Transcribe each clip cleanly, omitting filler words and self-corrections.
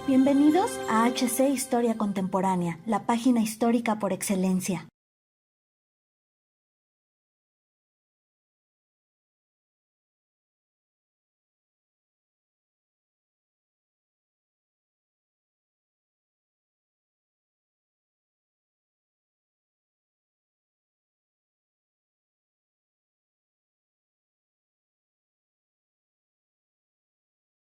Bienvenidos a HC Historia Contemporánea, la página histórica por excelencia.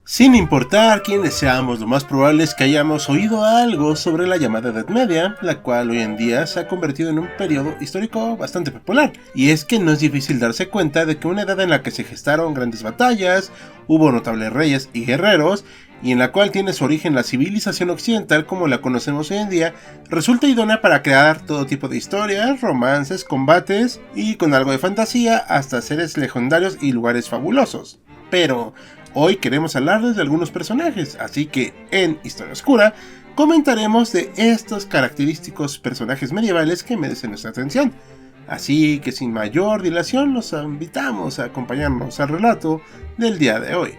Sin importar quiénes seamos, lo más probable es que hayamos oído algo sobre la llamada Edad Media, la cual hoy en día se ha convertido en un periodo histórico bastante popular. Y es que no es difícil darse cuenta de que una edad en la que se gestaron grandes batallas, hubo notables reyes y guerreros, y en la cual tiene su origen la civilización occidental como la conocemos hoy en día, resulta idónea para crear todo tipo de historias, romances, combates y con algo de fantasía hasta seres legendarios y lugares fabulosos. Pero hoy queremos hablarles de algunos personajes, así que en Historia Oscura comentaremos de estos característicos personajes medievales que merecen nuestra atención. Así que sin mayor dilación los invitamos a acompañarnos al relato del día de hoy.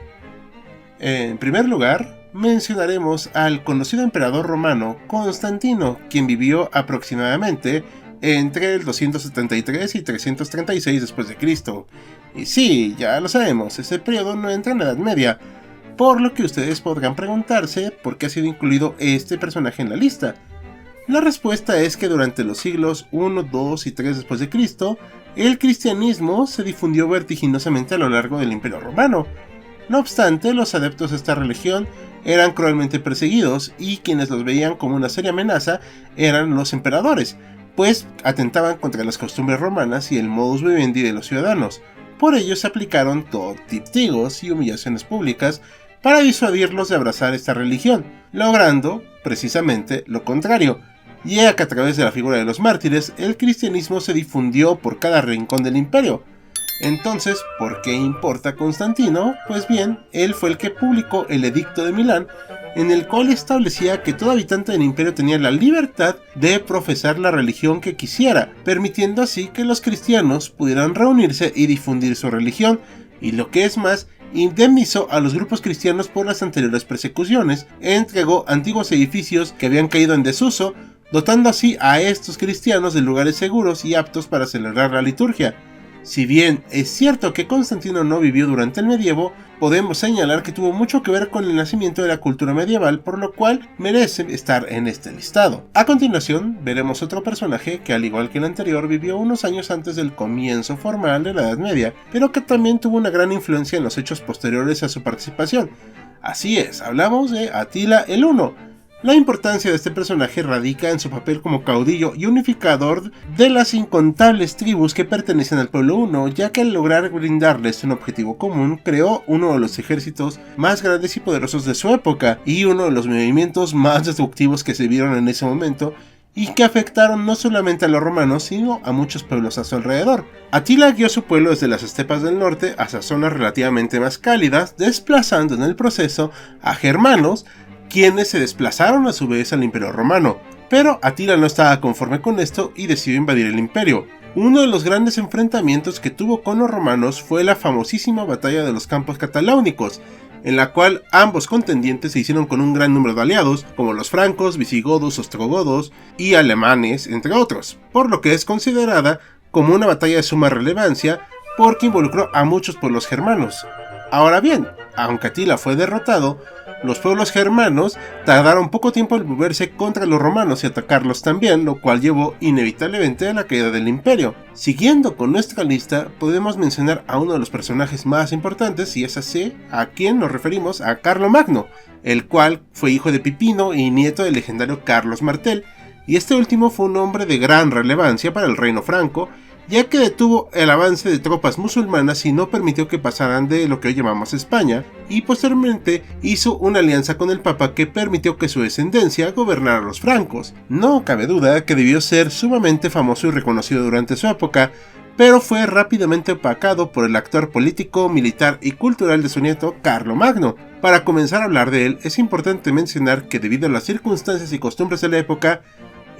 En primer lugar, mencionaremos al conocido emperador romano Constantino, quien vivió aproximadamente entre el 273 y 336 después de Cristo. Y sí, ya lo sabemos, ese periodo no entra en la Edad Media, por lo que ustedes podrán preguntarse por qué ha sido incluido este personaje en la lista. La respuesta es que durante los siglos 1, 2 y 3 después de Cristo, el cristianismo se difundió vertiginosamente a lo largo del Imperio Romano. No obstante, los adeptos de esta religión eran cruelmente perseguidos y quienes los veían como una seria amenaza eran los emperadores, pues atentaban contra las costumbres romanas y el modus vivendi de los ciudadanos. Por ello se aplicaron castigos y humillaciones públicas para disuadirlos de abrazar esta religión, logrando precisamente lo contrario, ya que a través de la figura de los mártires el cristianismo se difundió por cada rincón del imperio. Entonces, ¿por qué importa Constantino? Pues bien, él fue el que publicó el Edicto de Milán, en el cual establecía que todo habitante del imperio tenía la libertad de profesar la religión que quisiera, permitiendo así que los cristianos pudieran reunirse y difundir su religión, y lo que es más, indemnizó a los grupos cristianos por las anteriores persecuciones, entregó antiguos edificios que habían caído en desuso, dotando así a estos cristianos de lugares seguros y aptos para celebrar la liturgia. Si bien es cierto que Constantino no vivió durante el medievo, podemos señalar que tuvo mucho que ver con el nacimiento de la cultura medieval, por lo cual merece estar en este listado. A continuación, veremos otro personaje que, al igual que el anterior, vivió unos años antes del comienzo formal de la Edad Media, pero que también tuvo una gran influencia en los hechos posteriores a su participación. Así es, hablamos de Atila el Huno. La importancia de este personaje radica en su papel como caudillo y unificador de las incontables tribus que pertenecen al pueblo huno, ya que al lograr brindarles un objetivo común, creó uno de los ejércitos más grandes y poderosos de su época, y uno de los movimientos más destructivos que se vieron en ese momento, y que afectaron no solamente a los romanos, sino a muchos pueblos a su alrededor. Atila guió a su pueblo desde las estepas del norte hacia zonas relativamente más cálidas, desplazando en el proceso a germanos, quienes se desplazaron a su vez al Imperio Romano, pero Atila no estaba conforme con esto y decidió invadir el imperio. Uno de los grandes enfrentamientos que tuvo con los romanos fue la famosísima batalla de los Campos Cataláunicos, en la cual ambos contendientes se hicieron con un gran número de aliados, como los francos, visigodos, ostrogodos y alemanes, entre otros, por lo que es considerada como una batalla de suma relevancia porque involucró a muchos pueblos germanos. Ahora bien, aunque Atila fue derrotado, los pueblos germanos tardaron poco tiempo en volverse contra los romanos y atacarlos también, lo cual llevó inevitablemente a la caída del imperio. Siguiendo con nuestra lista, podemos mencionar a uno de los personajes más importantes, y es así a quien nos referimos, a Carlomagno, el cual fue hijo de Pipino y nieto del legendario Carlos Martel, y este último fue un hombre de gran relevancia para el reino franco, ya que detuvo el avance de tropas musulmanas y no permitió que pasaran de lo que hoy llamamos España, y posteriormente hizo una alianza con el Papa que permitió que su descendencia gobernara a los francos. No cabe duda que debió ser sumamente famoso y reconocido durante su época, pero fue rápidamente opacado por el actuar político, militar y cultural de su nieto Carlomagno. Para comenzar a hablar de él, es importante mencionar que debido a las circunstancias y costumbres de la época,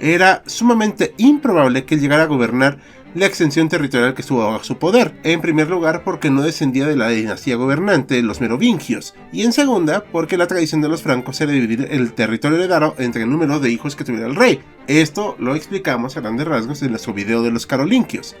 era sumamente improbable que él llegara a gobernar la extensión territorial que estuvo bajo su poder, en primer lugar porque no descendía de la dinastía gobernante, los merovingios, y en segunda porque la tradición de los francos era dividir el territorio heredado entre el número de hijos que tuviera el rey. Esto lo explicamos a grandes rasgos en nuestro video de los carolingios.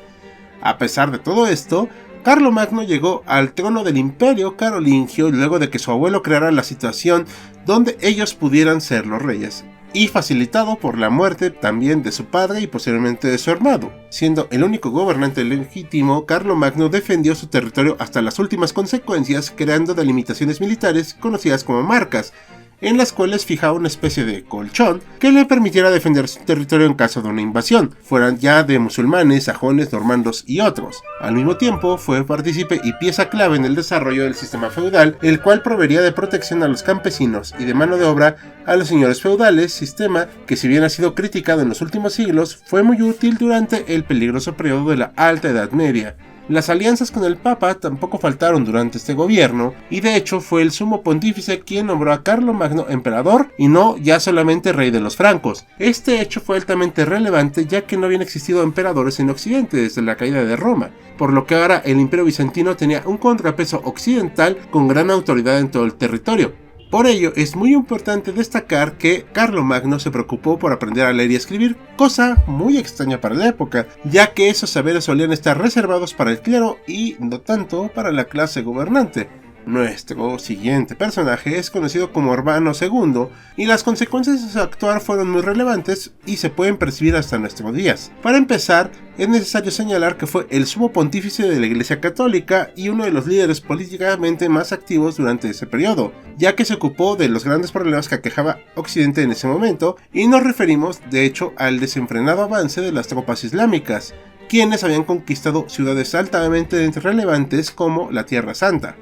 A pesar de todo esto, Carlomagno llegó al trono del imperio carolingio luego de que su abuelo creara la situación donde ellos pudieran ser los reyes, y facilitado por la muerte también de su padre y posteriormente de su hermano. Siendo el único gobernante legítimo, Carlomagno defendió su territorio hasta las últimas consecuencias, creando delimitaciones militares conocidas como marcas, en las cuales fijaba una especie de colchón que le permitiera defender su territorio en caso de una invasión, fueran ya de musulmanes, sajones, normandos y otros. Al mismo tiempo, fue partícipe y pieza clave en el desarrollo del sistema feudal, el cual proveería de protección a los campesinos y de mano de obra a los señores feudales, sistema que, si bien ha sido criticado en los últimos siglos, fue muy útil durante el peligroso periodo de la Alta Edad Media. Las alianzas con el Papa tampoco faltaron durante este gobierno, y de hecho fue el sumo pontífice quien nombró a Carlomagno emperador y no ya solamente rey de los francos. Este hecho fue altamente relevante ya que no habían existido emperadores en Occidente desde la caída de Roma, por lo que ahora el imperio bizantino tenía un contrapeso occidental con gran autoridad en todo el territorio. Por ello, es muy importante destacar que Carlomagno se preocupó por aprender a leer y escribir, cosa muy extraña para la época, ya que esos saberes solían estar reservados para el clero y no tanto para la clase gobernante. Nuestro siguiente personaje es conocido como Urbano II, y las consecuencias de su actuar fueron muy relevantes y se pueden percibir hasta nuestros días. Para empezar, es necesario señalar que fue el sumo pontífice de la Iglesia Católica y uno de los líderes políticamente más activos durante ese periodo, ya que se ocupó de los grandes problemas que aquejaba Occidente en ese momento, y nos referimos de hecho al desenfrenado avance de las tropas islámicas, quienes habían conquistado ciudades altamente relevantes como la Tierra Santa.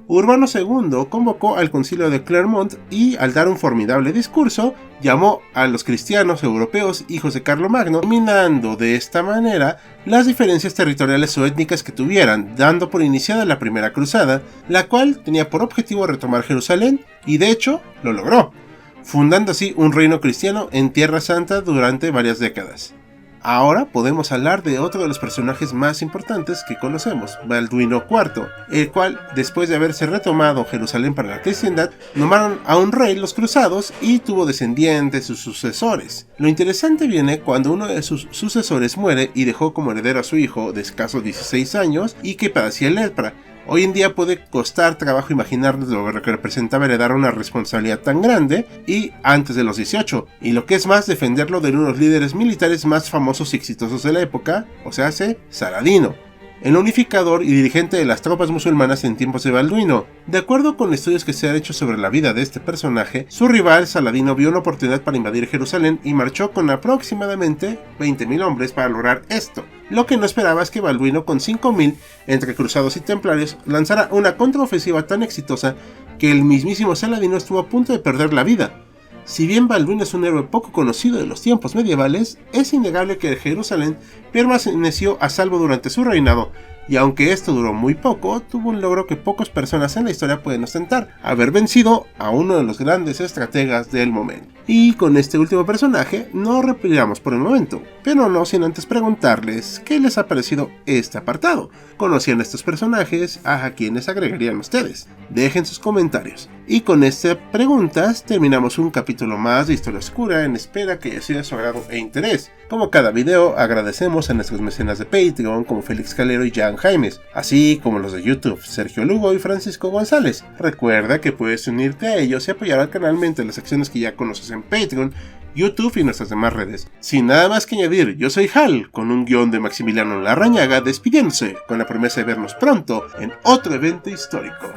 Urbano II convocó al concilio de Clermont y, al dar un formidable discurso, llamó a los cristianos europeos hijos de Carlomagno, eliminando de esta manera las diferencias territoriales o étnicas que tuvieran, dando por iniciada la Primera Cruzada, la cual tenía por objetivo retomar Jerusalén, y de hecho lo logró, fundando así un reino cristiano en Tierra Santa durante varias décadas. Ahora podemos hablar de otro de los personajes más importantes que conocemos, Balduino IV, el cual, después de haberse retomado Jerusalén para la cristiandad, nombraron a un rey los cruzados y tuvo descendientes, sus sucesores. Lo interesante viene cuando uno de sus sucesores muere y dejó como heredero a su hijo de escasos 16 años y que padecía lepra. Hoy en día puede costar trabajo imaginarnos lo que representaba heredar una responsabilidad tan grande y antes de los 18, y lo que es más, defenderlo de uno de los líderes militares más famosos y exitosos de la época, o sea, Saladino, el unificador y dirigente de las tropas musulmanas en tiempos de Balduino. De acuerdo con estudios que se han hecho sobre la vida de este personaje, su rival Saladino vio una oportunidad para invadir Jerusalén y marchó con aproximadamente 20.000 hombres para lograr esto. Lo que no esperaba es que Balduino, con 5.000 entre cruzados y templarios, lanzara una contraofensiva tan exitosa que el mismísimo Saladino estuvo a punto de perder la vida. Si bien Balduino es un héroe poco conocido de los tiempos medievales, es innegable que Jerusalén permaneció a salvo durante su reinado, y aunque esto duró muy poco, tuvo un logro que pocas personas en la historia pueden ostentar: haber vencido a uno de los grandes estrategas del momento. Y con este último personaje nos retiramos por el momento, pero no sin antes preguntarles qué les ha parecido este apartado. ¿Conocían estos personajes? ¿A quiénes agregarían ustedes? Dejen sus comentarios. Y con estas preguntas terminamos un capítulo más de Historia Oscura, en espera que haya sido de su agrado e interés. Como cada video, agradecemos a nuestros mecenas de Patreon como Félix Calero y Jan Jaimes, así como los de YouTube, Sergio Lugo y Francisco González. Recuerda que puedes unirte a ellos y apoyar al canal mediante las acciones que ya conoces en Patreon, YouTube y nuestras demás redes. Sin nada más que añadir, yo soy Hal, con un guión de Maximiliano Larrañaga, despidiéndose con la promesa de vernos pronto en otro evento histórico.